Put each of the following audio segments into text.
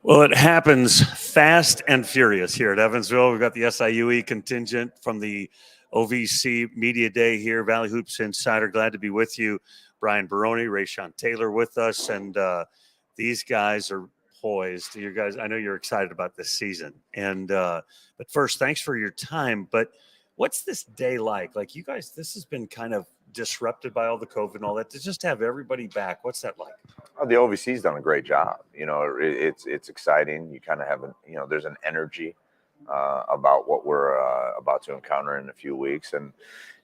Well, it happens fast and furious here at Evansville. We've got the SIUE contingent from the OVC Media Day here. Valley Hoops Insider, glad to be with you. Brian Barone, Rayshawn Taylor with us, and these guys are poised. You guys, I know you're excited about this season. And but first, thanks for your time. But what's this day like? Like you guys, this has been kind of disrupted by all the COVID and all that. To just have everybody back, what's that like? Oh, the OVC's done a great job. It's exciting. You kind of have there's an energy about what we're about to encounter in a few weeks, and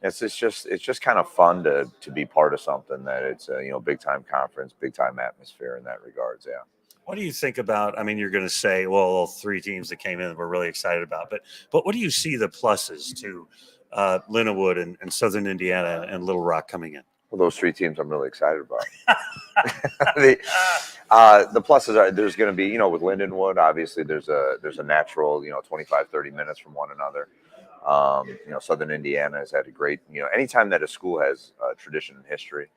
it's just kind of fun to be part of something that it's a big time conference, big time atmosphere in that regards. Yeah. What do you think about? I mean, you're going to say, well, three teams that came in that we're really excited about, but what do you see the pluses to Lindenwood and Southern Indiana and Little Rock coming in? Well, those three teams I'm really excited about. The pluses are there's going to be, with Lindenwood, obviously there's a natural, 25, 30 minutes from one another. Southern Indiana has had a great, anytime that a school has tradition and history,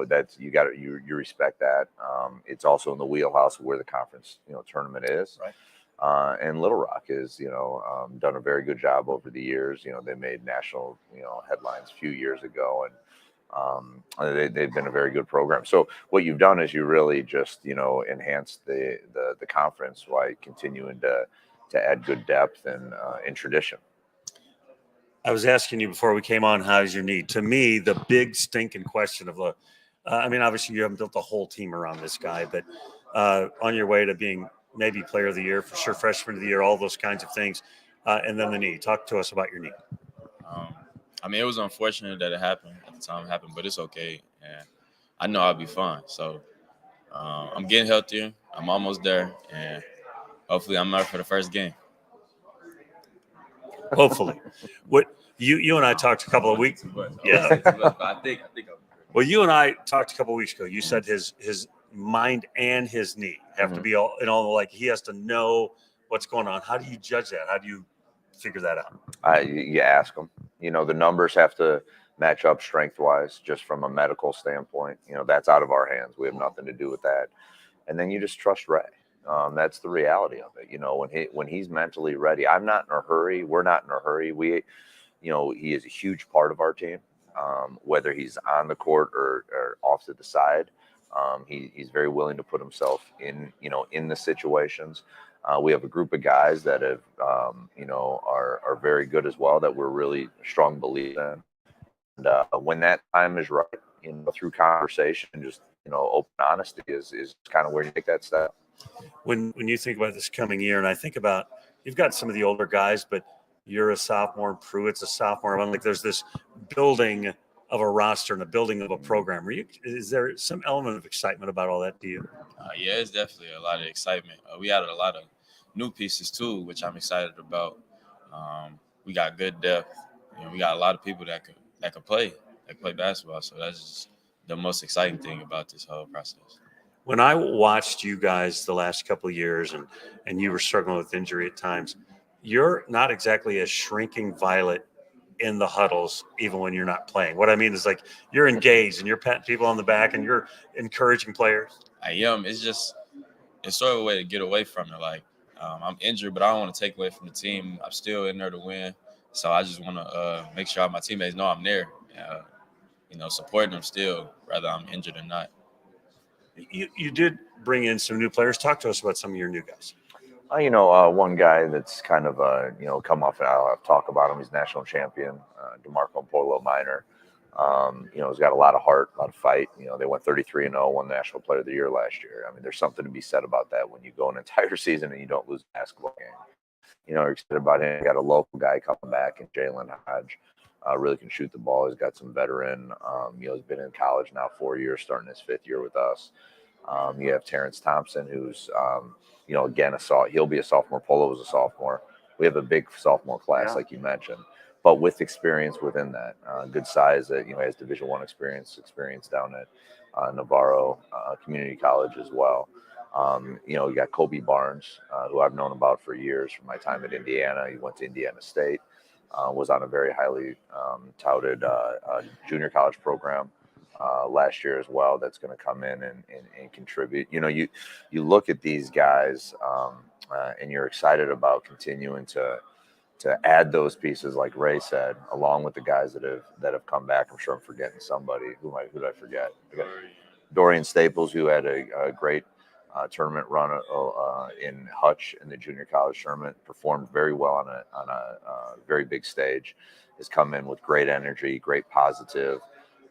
that's you respect that. It's also in the wheelhouse of where the conference, tournament is. Right. And Little Rock is, done a very good job over the years. They made national, headlines a few years ago, and they've been a very good program. So what you've done is you really just enhanced the conference by continuing to add good depth and tradition. I was asking you before we came on, how's your knee? To me, the big stinking question of the, I mean, obviously you haven't built the whole team around this guy, but on your way to being maybe player of the year, for sure, freshman of the year, all those kinds of things, and then the knee. Talk to us about your knee. I mean, it was unfortunate that it happened at the time it happened, but it's okay, and I know I'll be fine. So I'm getting healthier. I'm almost there, and hopefully I'm there for the first game. Hopefully. What you and I talked a couple of weeks. Yeah. I think. Well, you and I talked a couple of weeks ago. You said his mind and his knee have to be all like he has to know what's going on. How do you judge that? How do you figure that out? You ask them. The numbers have to match up strength-wise, just from a medical standpoint. That's out of our hands. We have nothing to do with that. And then you just trust Ray. That's the reality of it. When he's mentally ready, I'm not in a hurry. We're not in a hurry. He is a huge part of our team, whether he's on the court or off to the side. He's very willing to put himself in the situations. We have a group of guys that have, are very good as well, that we're really strong believers in. And when that time is right, through conversation, just, open honesty is kind of where you take that step. When you think about this coming year, and I think about, you've got some of the older guys, but you're a sophomore, and Pruitt's a sophomore. I'm like, there's this building of a roster and a building of a program. Is there some element of excitement about all that to you? Yeah, it's definitely a lot of excitement. We added a lot of new pieces too, which I'm excited about. We got good depth. We got a lot of people that could play basketball. So that's just the most exciting thing about this whole process. When I watched you guys the last couple of years and you were struggling with injury at times, you're not exactly a shrinking violet in the huddles, even when you're not playing. What I mean is, like, you're engaged and you're patting people on the back and you're encouraging players. I am. It's sort of a way to get away from it. Like, I'm injured, but I don't want to take away from the team. I'm still in there to win. So I just want to make sure my teammates know I'm there, supporting them still, whether I'm injured or not. You did bring in some new players. Talk to us about some of your new guys. One guy that's kind of come off, and I'll talk about him. He's national champion, DeMarco Polo Minor. He's got a lot of heart, a lot of fight. They went 33-0, won National Player of the Year last year. I mean, there's something to be said about that when you go an entire season and you don't lose a basketball game. We're excited about him. We got a local guy coming back, and Jalen Hodge. Really can shoot the ball. He's got some veteran. He's been in college now 4 years, starting his 5th year with us. You have Terence Thompson, who's, again, he'll be a sophomore. Polo was a sophomore. We have a big sophomore class, like you mentioned, but with experience within that. Good size that, has Division I experience down at Navarro Community College as well. You got Kobe Barnes, who I've known about for years from my time at Indiana. He went to Indiana State. Was on a very highly touted junior college program. last year as well. That's going to come in and contribute. You know, you look at these guys and you're excited about continuing to add those pieces, like Ray said, along with the guys that have come back. I'm sure I'm forgetting somebody. Who did I forget? Dorian Staples, who had a great tournament run in Hutch in the junior college tournament, performed very well on a very big stage. Has come in with great energy, great positive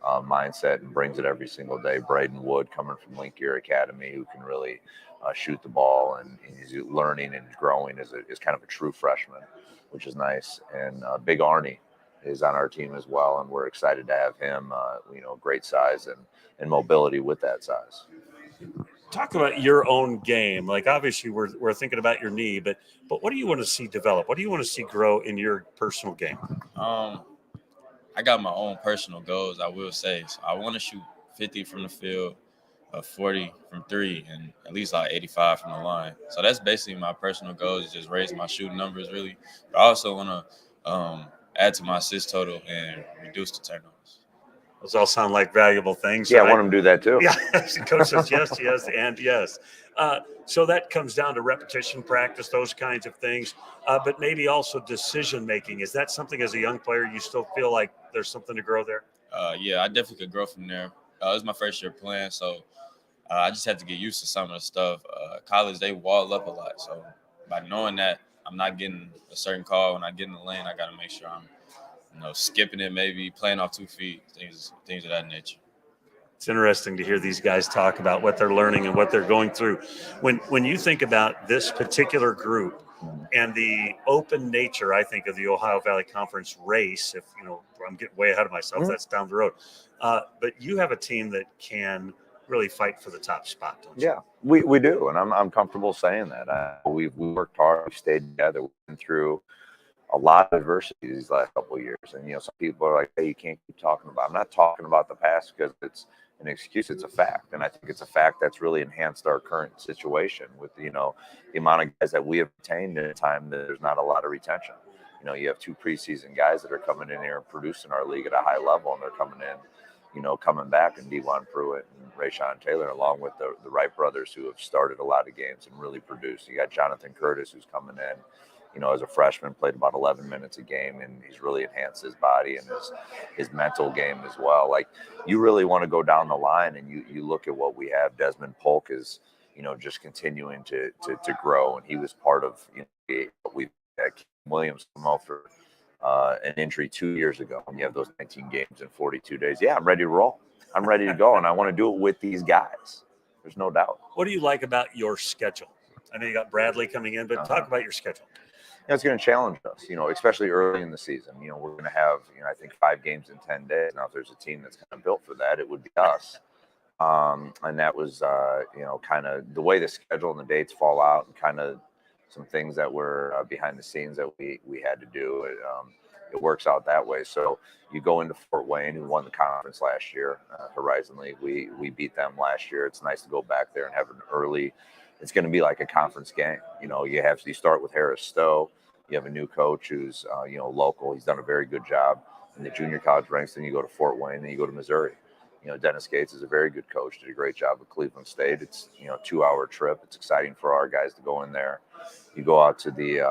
mindset, and brings it every single day. Braden Wood, coming from Link Gear Academy, who can really shoot the ball and he's learning and growing is kind of a true freshman, which is nice. And Big Arnie is on our team as well, and we're excited to have him. You know, great size and mobility with that size. Talk about your own game. Like, obviously we're thinking about your knee, but what do you want to see develop? What do you want to see grow in your personal game? I got my own personal goals, I will say. So I want to shoot 50 from the field, 40 from three, and at least like 85 from the line. So that's basically my personal goal, is just raise my shooting numbers, really. But I also want to add to my assist total and reduce the turnovers. Those all sound like valuable things. Yeah, I want him to do that too. Yeah, coach says yes, yes, and yes. So that comes down to repetition, practice, those kinds of things, but maybe also decision making. Is that something as a young player you still feel like there's something to grow there? Yeah, I definitely could grow from there. It was my first year playing, so I just had to get used to some of the stuff. College, they wall up a lot, so by knowing that I'm not getting a certain call when I get in the lane, I got to make sure I'm, skipping it, maybe playing off 2 feet, things of that nature. It's interesting to hear these guys talk about what they're learning and what they're going through. When you think about this particular group and the open nature, I think, of the Ohio Valley Conference race, if I'm getting way ahead of myself, that's down the road. But you have a team that can really fight for the top spot, don't you? Yeah, we do, and I'm comfortable saying that. We've worked hard, we've stayed together, we've been through a lot of adversity these last couple of years. And some people are like, hey, you can't keep talking about. I'm not talking about the past because it's an excuse. It's a fact, and I think it's a fact that's really enhanced our current situation with the amount of guys that we have retained in a time that there's not a lot of retention. You have 2 preseason guys that are coming in here and producing our league at a high level, and they're coming back, and Devon Pruitt and Rayshawn Taylor, along with the Wright brothers, who have started a lot of games and really produced. You got Jonathan Curtis, who's coming in, as a freshman, played about 11 minutes a game, and he's really enhanced his body and his mental game as well. Like, you really want to go down the line, and you look at what we have. Desmond Polk is, just continuing to grow, and he was part of, we've had Kim Williams come out for an injury 2 years ago, and you have those 19 games in 42 days. Yeah, I'm ready to roll. I'm ready to go, and I want to do it with these guys. There's no doubt. What do you like about your schedule? I know you got Bradley coming in, but talk about your schedule. It's going to challenge us, especially early in the season. We're going to have, I think 5 games in 10 days. Now, if there's a team that's kind of built for that, it would be us. And that was, kind of the way the schedule and the dates fall out, and kind of some things that were behind the scenes that we had to do. It works out that way. So you go into Fort Wayne, who won the conference last year, Horizon League. We beat them last year. It's nice to go back there and have an early. It's going to be like a conference game. You start with Harris Stowe. You have a new coach who's local. He's done a very good job in the junior college ranks. Then you go to Fort Wayne. Then you go to Missouri. Dennis Gates is a very good coach. Did a great job at Cleveland State. It's a 2-hour trip. It's exciting for our guys to go in there. You go out to the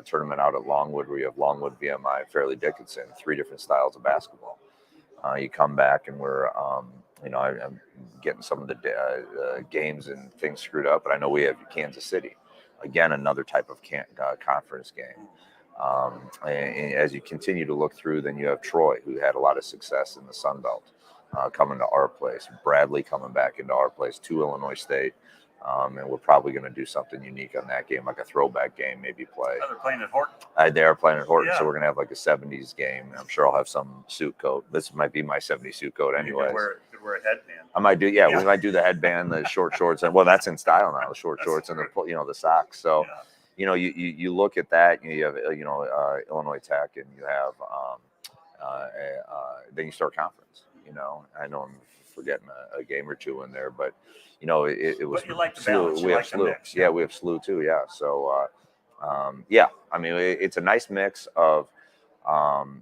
tournament out at Longwood, where you have Longwood, VMI, Fairleigh Dickinson, 3 different styles of basketball. You come back, and we're I'm getting some of the games and things screwed up, but I know we have Kansas City, again, another type of conference game. And as you continue to look through, then you have Troy, who had a lot of success in the Sun Belt, coming to our place. Bradley coming back into our place, to Illinois State. And we're probably going to do something unique on that game, like a throwback game, maybe play. They're playing at Horton. They are playing at Horton, Yeah. So we're going to have like a 70s game. I'm sure I'll have some suit coat. This might be my 70s suit coat anyway. You could wear a headband. I might do, yeah, we might do the headband, the short shorts, and that's in style now, the short shorts and the socks. So, you look at that, you have, Illinois Tech, and you have, then you start conference, I know I'm forgetting a game or 2 in there, but, it was. But you like the balance. We have the SIUE. mix. Yeah, we have SIUE too. Yeah. So, I mean, it's a nice mix of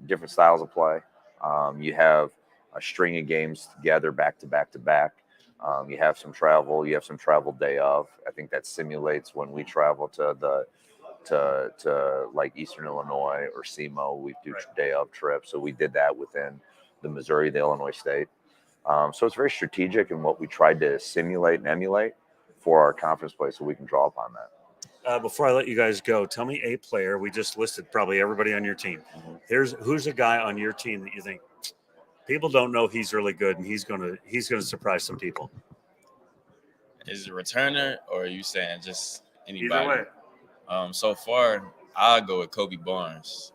different styles of play. You have a string of games together back to back to back. You have some travel. You have some travel day of. I think that simulates when we travel to like Eastern Illinois or SEMO. We do day of trips. So we did that within the Missouri, the Illinois State. So it's very strategic in what we tried to simulate and emulate for our conference play, so we can draw upon that. Before I let you guys go, tell me a player. We just listed probably everybody on your team. Who's a guy on your team that you think people don't know he's really good and he's gonna surprise some people? Is it a returner, or are you saying just anybody? Either way. So far, I'll go with Kobe Barnes.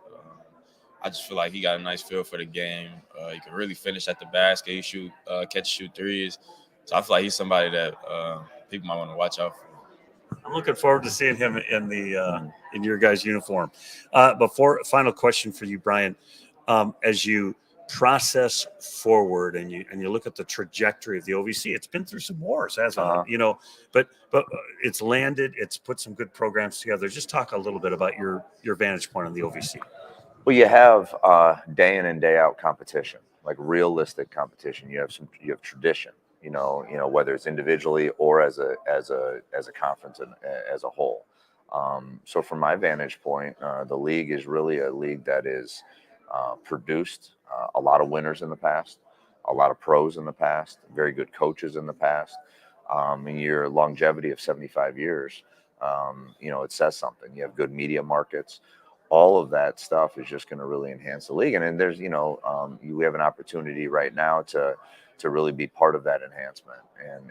I just feel like he got a nice feel for the game. He can really finish at the basket. He shoot threes. So I feel like he's somebody that people might want to watch out for. I'm looking forward to seeing him in the in your guys' uniform. Final question for you, Brian. As you process forward and you look at the trajectory of the OVC, it's been through some wars, hasn't it? You know, but it's landed. It's put some good programs together. Just talk a little bit about your vantage point on the OVC. Well, you have day in and day out competition, like realistic competition. You have tradition. You know whether it's individually or as a conference and as a whole. So from my vantage point, the league is really a league that is produced a lot of winners in the past, a lot of pros in the past, very good coaches in the past. And your longevity of 75 years, it says something. You have good media markets. All of that stuff is just going to really enhance the league. And then there's, we have an opportunity right now to really be part of that enhancement. And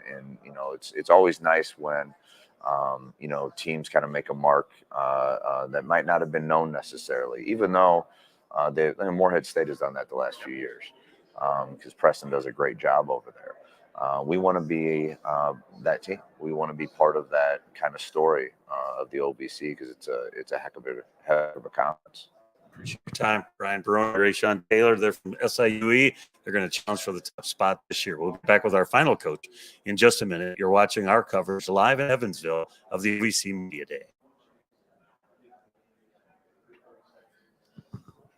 it's always nice when, teams kind of make a mark that might not have been known necessarily, even though Morehead State has done that the last few years, because Preston does a great job over there. We want to be that team. We want to be part of that kind of story of the OVC, because it's a heck of a conference. Appreciate your time, Brian Barone, Rayshawn Taylor. They're from SIUE. They're going to challenge for the top spot this year. We'll be back with our final coach in just a minute. You're watching our coverage live in Evansville of the OVC Media Day.